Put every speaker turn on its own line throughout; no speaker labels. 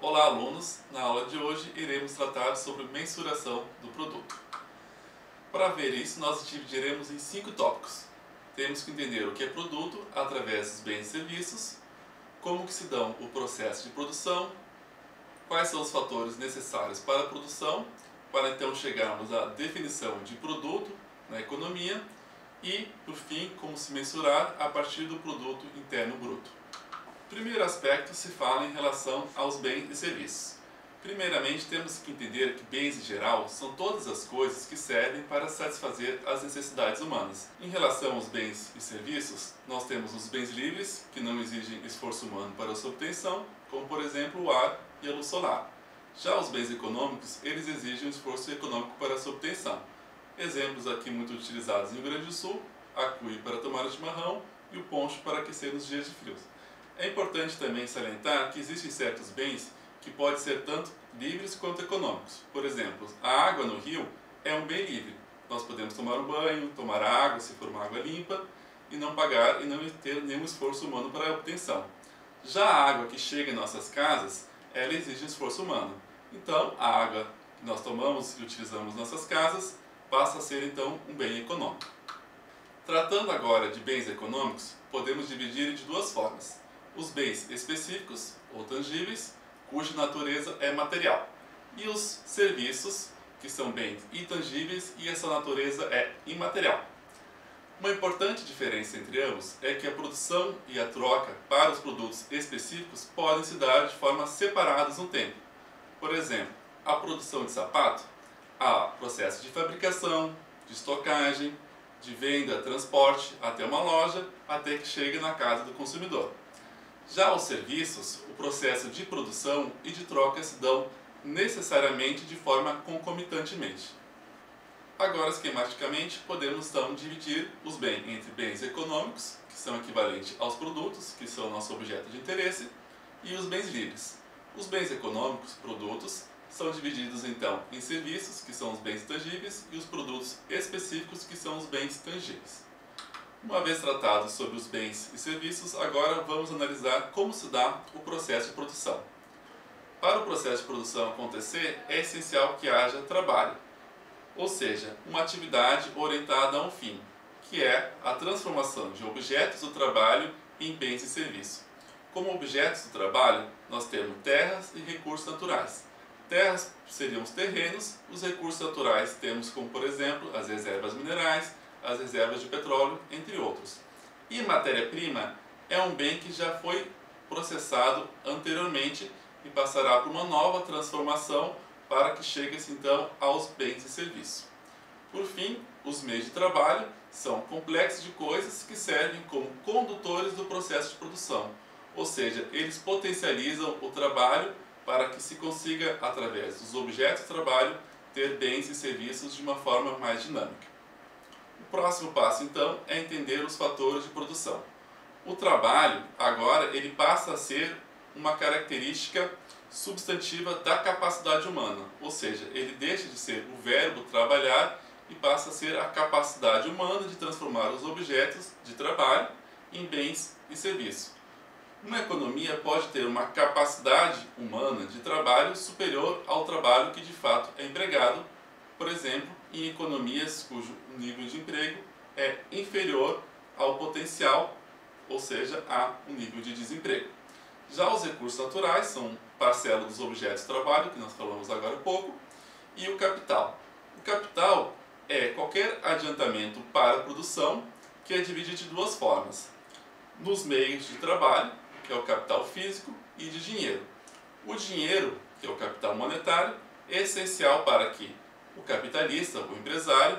Olá, alunos! Na aula de hoje iremos tratar sobre mensuração do produto. Para ver isso, nós dividiremos em 5 tópicos. Temos que entender o que é produto através dos bens e serviços, como que se dão o processo de produção, quais são os fatores necessários para a produção, para então chegarmos à definição de produto na economia e, por fim, como se mensurar a partir do produto interno bruto. Primeiro aspecto se fala em relação aos bens e serviços. Primeiramente, temos que entender que bens em geral são todas as coisas que servem para satisfazer as necessidades humanas. Em relação aos bens e serviços, nós temos os bens livres, que não exigem esforço humano para a sua obtenção, como por exemplo o ar e a luz solar. Já os bens econômicos, eles exigem um esforço econômico para a sua obtenção. Exemplos aqui muito utilizados no Rio Grande do Sul: a cuia para tomar o chimarrão e o poncho para aquecer nos dias de frio. É importante também salientar que existem certos bens que podem ser tanto livres quanto econômicos. Por exemplo, a água no rio é um bem livre. Nós podemos tomar um banho, tomar água se for uma água limpa e não pagar e não ter nenhum esforço humano para a obtenção. Já a água que chega em nossas casas, ela exige esforço humano. Então, a água que nós tomamos e utilizamos em nossas casas passa a ser então um bem econômico. Tratando agora de bens econômicos, podemos dividir de duas formas: os bens específicos ou tangíveis, cuja natureza é material, e os serviços, que são bens intangíveis e essa natureza é imaterial. Uma importante diferença entre ambos é que a produção e a troca para os produtos específicos podem se dar de forma separadas no tempo. Por exemplo, a produção de sapato, há processo de fabricação, de estocagem, de venda, transporte até uma loja, até que chegue na casa do consumidor. Já os serviços, o processo de produção e de troca se dão necessariamente de forma concomitantemente. Agora, esquematicamente, podemos então dividir os bens entre bens econômicos, que são equivalentes aos produtos, que são nosso objeto de interesse, e os bens livres. Os bens econômicos, produtos, são divididos então em serviços, que são os bens tangíveis, e os produtos específicos, que são os bens tangíveis. Uma vez tratado sobre os bens e serviços, agora vamos analisar como se dá o processo de produção. Para o processo de produção acontecer, é essencial que haja trabalho, ou seja, uma atividade orientada a um fim, que é a transformação de objetos do trabalho em bens e serviços. Como objetos do trabalho, nós temos terras e recursos naturais. Terras seriam os terrenos, os recursos naturais temos como, por exemplo, as reservas minerais, as reservas de petróleo, entre outros. E matéria-prima é um bem que já foi processado anteriormente e passará por uma nova transformação para que chegue-se então aos bens e serviços. Por fim, os meios de trabalho são complexos de coisas que servem como condutores do processo de produção, ou seja, eles potencializam o trabalho para que se consiga, através dos objetos de trabalho, ter bens e serviços de uma forma mais dinâmica. O próximo passo, então, é entender os fatores de produção. O trabalho, agora, ele passa a ser uma característica substantiva da capacidade humana, ou seja, ele deixa de ser o verbo trabalhar e passa a ser a capacidade humana de transformar os objetos de trabalho em bens e serviços. Uma economia pode ter uma capacidade humana de trabalho superior ao trabalho que de fato é empregado, por exemplo, em economias cujo nível de emprego é inferior ao potencial, ou seja, a um nível de desemprego. Já os recursos naturais são parcela dos objetos de trabalho, que nós falamos agora há pouco, e o capital. O capital é qualquer adiantamento para a produção que é dividido de duas formas: nos meios de trabalho, que é o capital físico, e de dinheiro. O dinheiro, que é o capital monetário, é essencial para que o capitalista, o empresário,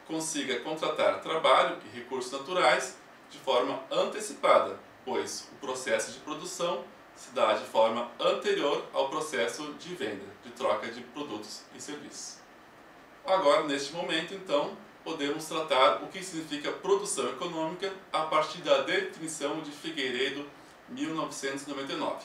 consiga contratar trabalho e recursos naturais de forma antecipada, pois o processo de produção se dá de forma anterior ao processo de venda, de troca de produtos e serviços. Agora, neste momento, então, podemos tratar o que significa produção econômica a partir da definição de Figueiredo, 1999.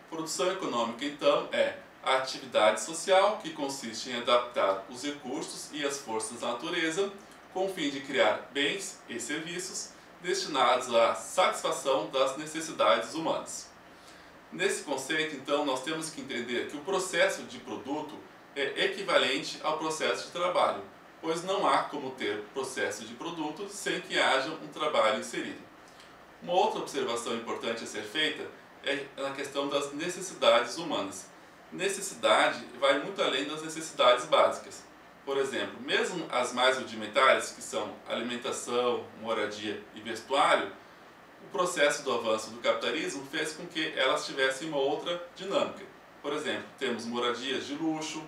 Produção econômica, então, é a atividade social que consiste em adaptar os recursos e as forças da natureza com o fim de criar bens e serviços destinados à satisfação das necessidades humanas. Nesse conceito, então, nós temos que entender que o processo de produto é equivalente ao processo de trabalho, pois não há como ter processo de produto sem que haja um trabalho inserido. Uma outra observação importante a ser feita é na questão das necessidades humanas. Necessidade vai muito além das necessidades básicas. Por exemplo, mesmo as mais rudimentares, que são alimentação, moradia e vestuário, o processo do avanço do capitalismo fez com que elas tivessem uma outra dinâmica. Por exemplo, temos moradias de luxo,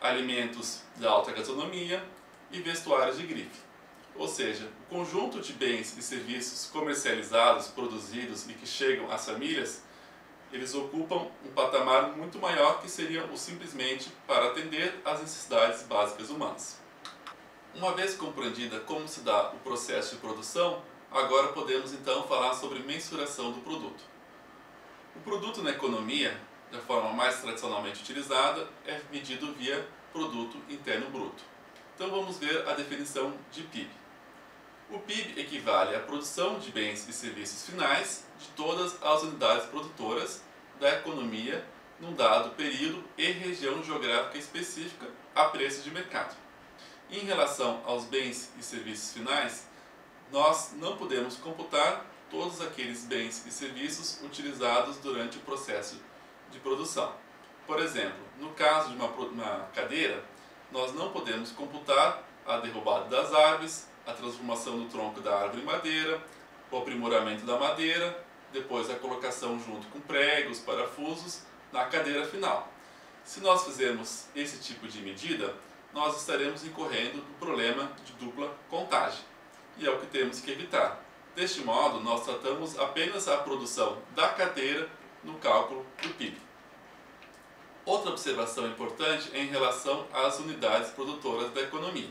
alimentos de alta gastronomia e vestuários de grife. Ou seja, o conjunto de bens e serviços comercializados, produzidos e que chegam às famílias, eles ocupam um patamar muito maior que seria o simplesmente para atender às necessidades básicas humanas. Uma vez compreendida como se dá o processo de produção, agora podemos então falar sobre mensuração do produto. O produto na economia, da forma mais tradicionalmente utilizada, é medido via Produto Interno Bruto. Então vamos ver a definição de PIB. O PIB equivale à produção de bens e serviços finais de todas as unidades produtoras da economia num dado período e região geográfica específica a preço de mercado. Em relação aos bens e serviços finais, nós não podemos computar todos aqueles bens e serviços utilizados durante o processo de produção. Por exemplo, no caso de uma cadeira, nós não podemos computar a derrubada das árvores, a transformação do tronco da árvore em madeira, o aprimoramento da madeira, depois a colocação junto com pregos, parafusos, na cadeira final. Se nós fizermos esse tipo de medida, nós estaremos incorrendo no problema de dupla contagem, e é o que temos que evitar. Deste modo, nós tratamos apenas a produção da cadeira no cálculo do PIB. Outra observação importante é em relação às unidades produtoras da economia.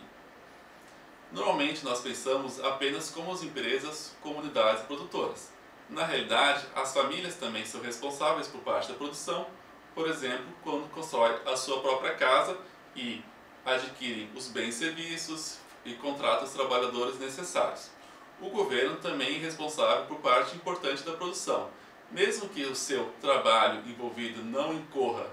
Normalmente nós pensamos apenas como as empresas como unidades produtoras. Na realidade, as famílias também são responsáveis por parte da produção, por exemplo, quando constrói a sua própria casa e adquirem os bens e serviços e contratam os trabalhadores necessários. O governo também é responsável por parte importante da produção. Mesmo que o seu trabalho envolvido não incorra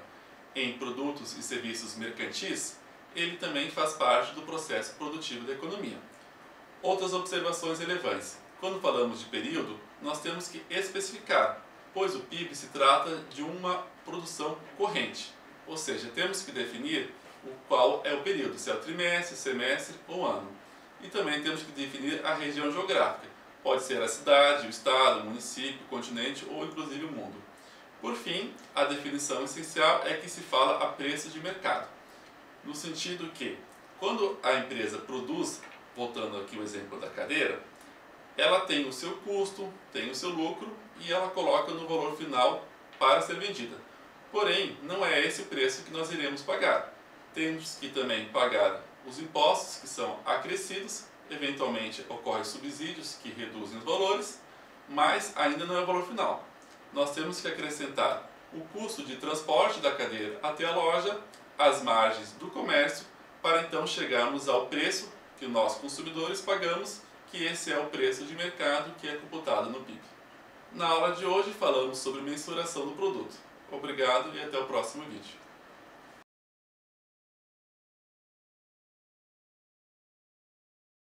em produtos e serviços mercantis, ele também faz parte do processo produtivo da economia. Outras observações relevantes. Quando falamos de período, nós temos que especificar, pois o PIB se trata de uma produção corrente, ou seja, temos que definir qual é o período, se é o trimestre, semestre ou ano. E também temos que definir a região geográfica, pode ser a cidade, o estado, o município, o continente ou inclusive o mundo. Por fim, a definição essencial é que se fala a preço de mercado, no sentido que, quando a empresa produz, voltando aqui ao exemplo da cadeira, ela tem o seu custo, tem o seu lucro e ela coloca no valor final para ser vendida. Porém, não é esse o preço que nós iremos pagar. Temos que também pagar os impostos que são acrescidos, eventualmente ocorrem subsídios que reduzem os valores, mas ainda não é o valor final. Nós temos que acrescentar o custo de transporte da cadeira até a loja, as margens do comércio, para então chegarmos ao preço que nós consumidores pagamos, que esse é o preço de mercado que é computado no PIB. Na aula de hoje falamos sobre mensuração do produto. Obrigado e até o próximo vídeo.